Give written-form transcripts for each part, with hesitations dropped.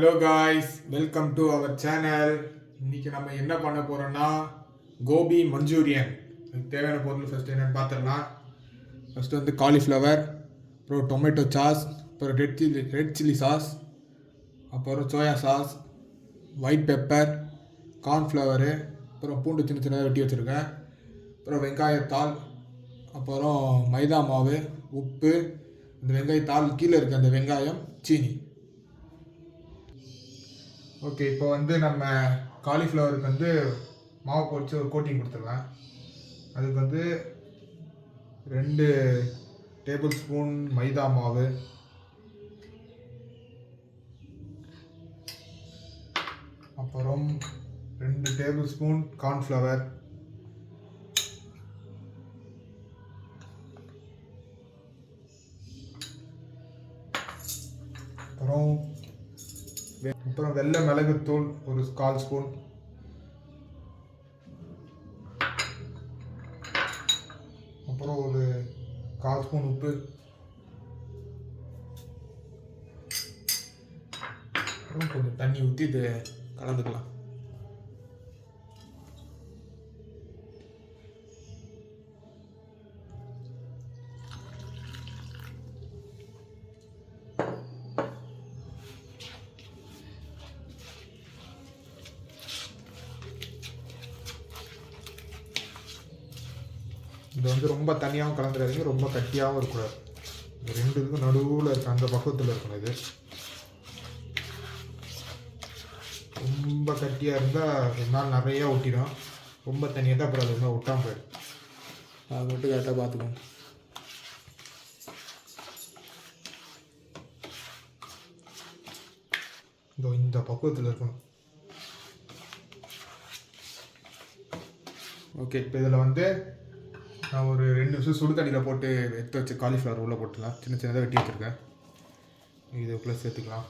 Hello guys, welcome to our channel. இன்றைக்கி நம்ம என்ன பண்ண போகிறோன்னா கோபி மஞ்சூரியன். அதுக்கு தேவையான பொருள் ஃபஸ்ட்டு என்னென்னு பார்த்துடலாம். ஃபஸ்ட்டு வந்து காலிஃப்ளவர், அப்புறம் டொமேட்டோ சாஸ், அப்புறம் ரெட் சில்லி சாஸ், அப்புறம் soya sauce, white pepper, cornflour, அப்புறம் பூண்டு சின்ன சின்னதாக வெட்டி வச்சுருக்கேன், அப்புறம் வெங்காயத்தாள், அப்புறம் மைதா மாவு, உப்பு, இந்த வெங்காயத்தாள் கீழே இருக்க அந்த வெங்காயம், சீனி. ஓகே, இப்போ வந்து நம்ம காலிஃப்ளவருக்கு வந்து மாவு பொரித்து ஒரு கோட்டிங் கொடுத்துடலாம். அதுக்கு வந்து 2 டேபிள் ஸ்பூன் மைதா மாவு, அப்புறம் 2 டேபிள் ஸ்பூன் கார்ன்ஃப்ளவர், அப்புறம் வெள்ளை மிளகுத்தூள் ஒரு 1/4 ஸ்பூன், அப்புறம் ஒரு 1/4 ஸ்பூன் உப்பு, அப்புறம் கொஞ்சம் தண்ணி ஊற்றி இது கலந்துக்கலாம். இது வந்து ரொம்ப தனியாகவும் கலந்துடாதீங்க, ரொம்ப கட்டியாகவும் இருக்கக்கூடாது. இந்த 2 இதுக்கும் நடுவில் இருக்க அந்த பக்குவத்தில் இருக்கணும். இது ரொம்ப கட்டியாக இருந்தால் ஒரு நாள் நிறையா ஒட்டிடும். ரொம்ப தனியாக தான் அப்புறம் அது இருந்தால் ஒட்டாமல் போயிடும். அது மட்டும் கரெக்டாக பார்த்துக்கோங்க. இந்த பக்குவத்தில் இருக்கணும். ஓகே, இப்போ இதில் வந்து நான் ஒரு 2 நிமிஷம் சுடு தண்ணியில் போட்டு எடுத்து வச்சு காலிஃப்ளவர் உள்ளே போட்டுக்கலாம். சின்ன சின்னதாக வெட்டி வச்சுருக்கேன். இதுக்குள்ளே சேர்த்துக்கலாம்.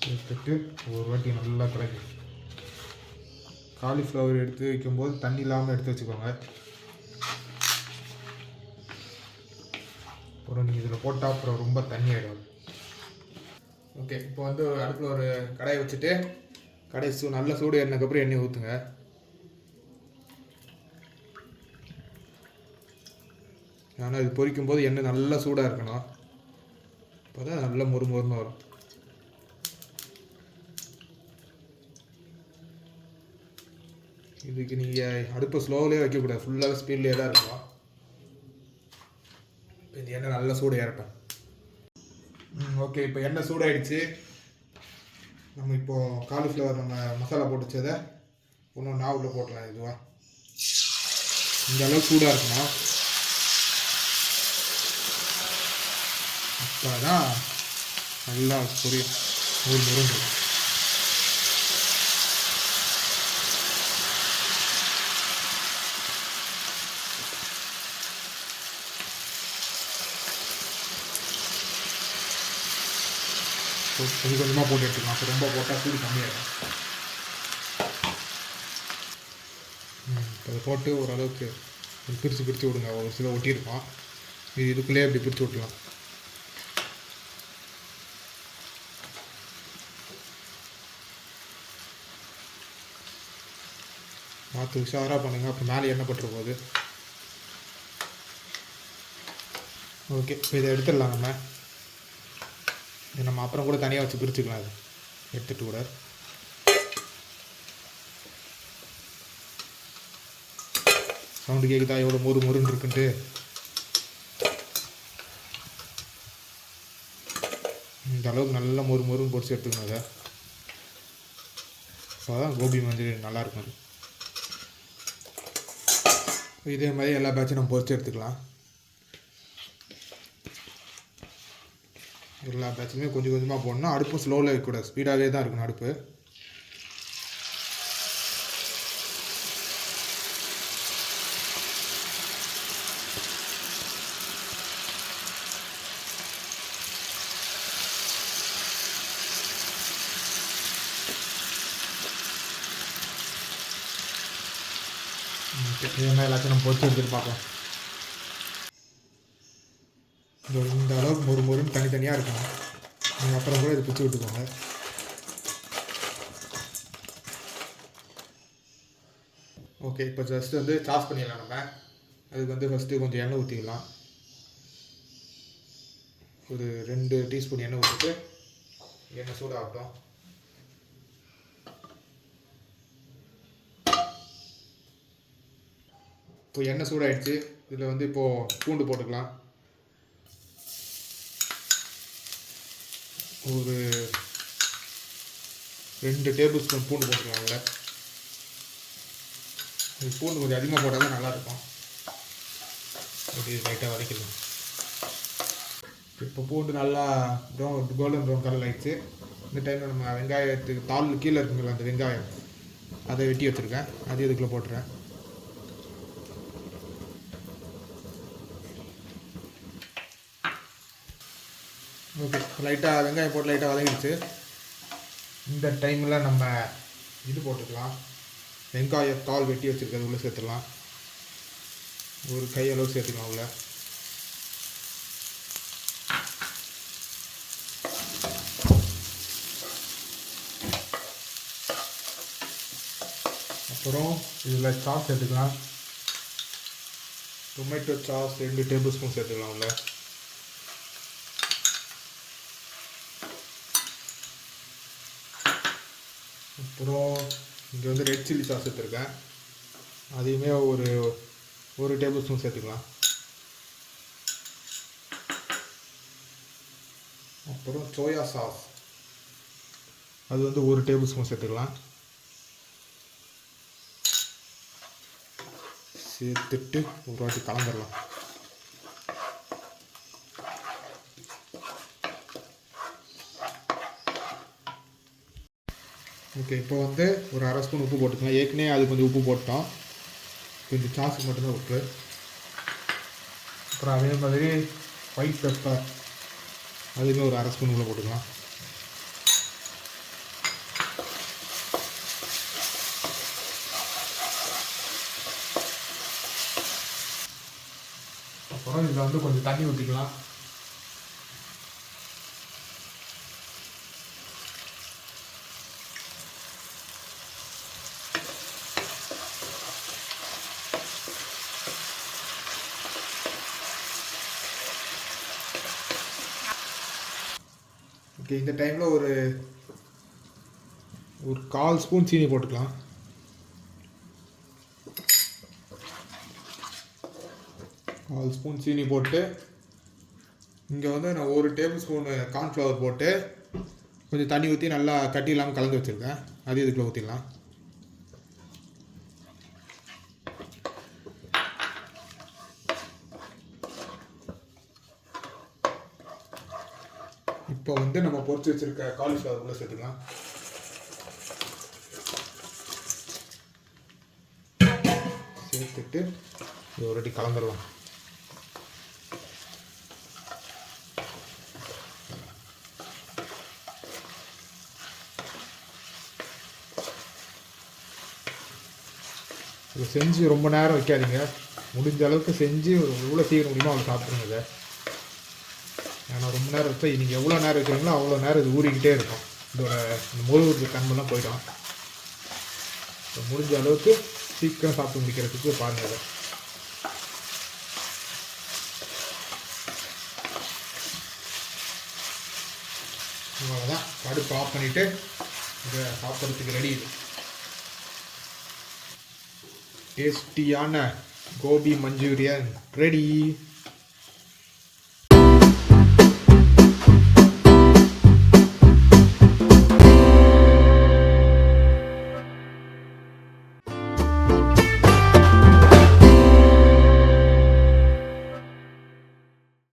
சேர்த்துட்டு ஒரு வாட்டி நல்லா கலக்கி, காலிஃப்ளவர் எடுத்து வைக்கும்போது தண்ணி இல்லாமல் எடுத்து வச்சுக்கோங்க. அப்புறம் நீங்கள் இதில் போட்டால் அப்புறம் ரொம்ப தண்ணி ஆகிடும். ஓகே, இப்போ வந்து அடுப்பில் ஒரு கடாயை வச்சுட்டு கடைசி நல்ல சூடு ஏறினதுக்கப்புறம் எண்ணெய் ஊற்றுங்க. ஆனால் இது பொரிக்கும் போது எண்ணெய் நல்லா சூடாக இருக்கணும். அப்போ தான் நல்லா மொறுமொறுன்னு வரும். இதுக்கு நீங்கள் அடுப்பை ஸ்லோவிலே வைக்கக்கூடாது, ஃபுல்லாக ஸ்பீட்லேயே தான் இருக்கணும். இந்த எண்ணெய் நல்லா சூடு ஏறட்டும். ஓகே, இப்போ எண்ணெய் சூடாகிடுச்சு. நம்ம இப்போது காலிஃப்ளவர் நம்ம மசாலா போட்டு வச்சதை ஒன்று நாவில் போட்டலாம். இதுவாக இந்த அளவுக்கு சூடாக இருக்கணும். அப்போ தான் நல்லா புரியும், ஒரு முருங்கு. கொஞ்சம் கொஞ்சமாக போட்டு எடுத்துக்கலாம். அப்போ ரொம்ப போட்டால் சூடு கம்மியாகிடும். அதை போட்டு ஓரளவுக்கு பிரித்து விடுங்க. ஒரு சில ஒட்டியிருக்கோம், இது இதுக்குள்ளேயே அப்படி பிரித்து விட்டுலாம். பார்த்து உஷாராக பண்ணுங்கள், அப்போ மேலே எண்ணெய் பட்டுற போகுது. ஓகே, இப்போ இதை எடுத்துடலாம். நம்ம அப்புறம் கூட தனியாக வச்சு பிரிச்சுக்கலாம். அது எடுத்துகிட்டு கூட சவுண்டு கேட்குதா எவ்வளோ மொறுன்னு இருக்குன்ட்டு. இந்த அளவுக்கு நல்லா மொறுன்னு பொரிச்சு எடுத்துக்கணும். அதை அப்போ தான் கோபி மஞ்சள் நல்லாயிருக்கும். இதே மாதிரி எல்லா பேட்சும் நம்ம பொரிச்சு எடுத்துக்கலாம். எல்லா பேட்சுமே கொஞ்சம் கொஞ்சமாக போடணும். அடுப்பும் ஸ்லோவில் வைக்கக்கூடாது, ஸ்பீடாகவே தான் இருக்கணும் அடுப்பு. இதே மாதிரி எல்லாத்தையும் நம்ம பொரிச்சு எடுத்துகிட்டு பார்க்கலாம். இந்த அளவுக்கு மொறுன்னு தனித்தனியாக இருக்கணும். நீங்கள் அப்புறம் கூட இதை பிடிச்சி விட்டுக்கோங்க. ஓகே, இப்போ ஜஸ்ட்டு வந்து சாஸ் பண்ணிடலாம். நம்ம அதுக்கு வந்து ஃபஸ்ட்டு கொஞ்சம் எண்ணெய் ஊற்றிக்கலாம். ஒரு 2 டீஸ்பூன் எண்ணெய் ஊற்றிட்டு எண்ணெய் சூடாகட்டும். இப்போ எண்ணெய் சூடாகிடுச்சு. இதில் வந்து இப்போது பூண்டு போட்டுக்கலாம். ஒரு 2 டேபிள் ஸ்பூன் பூண்டு போட்டுக்கலாம். அதில் பூண்டு கொஞ்சம் அதிகமாக போட்டால் தான் நல்லாயிருக்கும். அப்படி லைட்டாக வதக்கிடலாம். இப்போ பூண்டு நல்லா கோல்டன் ப்ரௌன் கலர் ஆகிடுச்சு. இந்த டைமில் நம்ம வெங்காயத்துக்கு தாள் கீழே இருக்குங்களா அந்த வெங்காயம், அதை வெட்டி வச்சுருக்கேன். அதையும் இதுக்குள்ளே போட்டுறேன். ஓகே, லைட்டாக வெங்காயம் போட்டு லைட்டாக வதங்கிடுச்சு. இந்த டைமில் நம்ம இது போட்டுக்கலாம். வெங்காயத்தாள் வெட்டி வச்சுருக்கிறது உள்ளே சேர்த்துடலாம். ஒரு கையளவு சேர்த்துக்கலாம் உள்ள. அப்புறம் இதில் சாஸ் சேர்த்துக்கலாம். டொமேட்டோ சாஸ் 2 டேபிள் ஸ்பூன் சேர்த்துக்கலாம் உள்ள. அப்புறம் இங்கே வந்து ரெட் சில்லி சாஸ் எடுத்துருக்கேன். அதையுமே ஒரு டேபிள் ஸ்பூன் சேர்த்துக்கலாம். அப்புறம் சோயா சாஸ் அது வந்து 1 டேபிள் ஸ்பூன் சேர்த்துக்கலாம். சேர்த்துட்டு ஒரு வாட்டி கலந்துடலாம். ஓகே, இப்போ வந்து ஒரு 1/2 ஸ்பூன் உப்பு போட்டுக்கலாம். ஏற்கனவே அது கொஞ்சம் உப்பு போட்டோம். கொஞ்சம் சாஸுக்கு மட்டும்தான் உப்பு. அப்புறம் அதே மாதிரி ஒயிட் பெப்பர் அதுவுமே ஒரு 1/2 ஸ்பூன் உள்ள போட்டுக்கலாம். அப்புறம் இதில் வந்து கொஞ்சம் தண்ணி ஊற்றிக்கலாம். ஓகே, இந்த டைமில் ஒரு 1/4 ஸ்பூன் சீனி போட்டுக்கலாம். சீனி போட்டு இங்கே வந்து நான் 1 டேபிள் ஸ்பூன் கார்ன்ஃப்ளவர் போட்டு கொஞ்சம் தண்ணி ஊற்றி நல்லா கட்டி இல்லாமல் கலந்து வச்சுருக்கேன். அதையும் இதுக்குள்ளே ஊற்றிடலாம். இப்போ வந்து நம்ம பொரிச்சு வச்சுருக்க காலிஃப்ளவர் உள்ளே சேர்த்துக்கலாம். சேர்த்துட்டு இது ஒரு வாட்டி கலந்துடலாம். இதை செஞ்சு ரொம்ப நேரம் வைக்காதீங்க. முடிஞ்ச அளவுக்கு செஞ்சு எவ்வளோ சீக்கிரம் முடியுமோ அவ்வளோ சாப்பிட்ருங்க இதை. ஏன்னா ரொம்ப நேரம் வச்சா நீங்கள் எவ்வளோ நேரம் வைக்கிறீங்களோ அவ்வளோ நேரம் இது ஊறிக்கிட்டே இருக்கும். இதோட இந்த முழுவுக்கு தன்மைலாம் போயிடும். இப்போ முடிஞ்ச அளவுக்கு சீக்கிரம் சாப்பிட்டு முடிக்கிறதுக்கு பாருங்கள் இதை. அவ்வளோதான், அடுப்பு ஆஃப் பண்ணிவிட்டு இதை சாப்பிட்றதுக்கு ரெடி. இது டேஸ்டியான கோபி மஞ்சூரியன் ரெடி.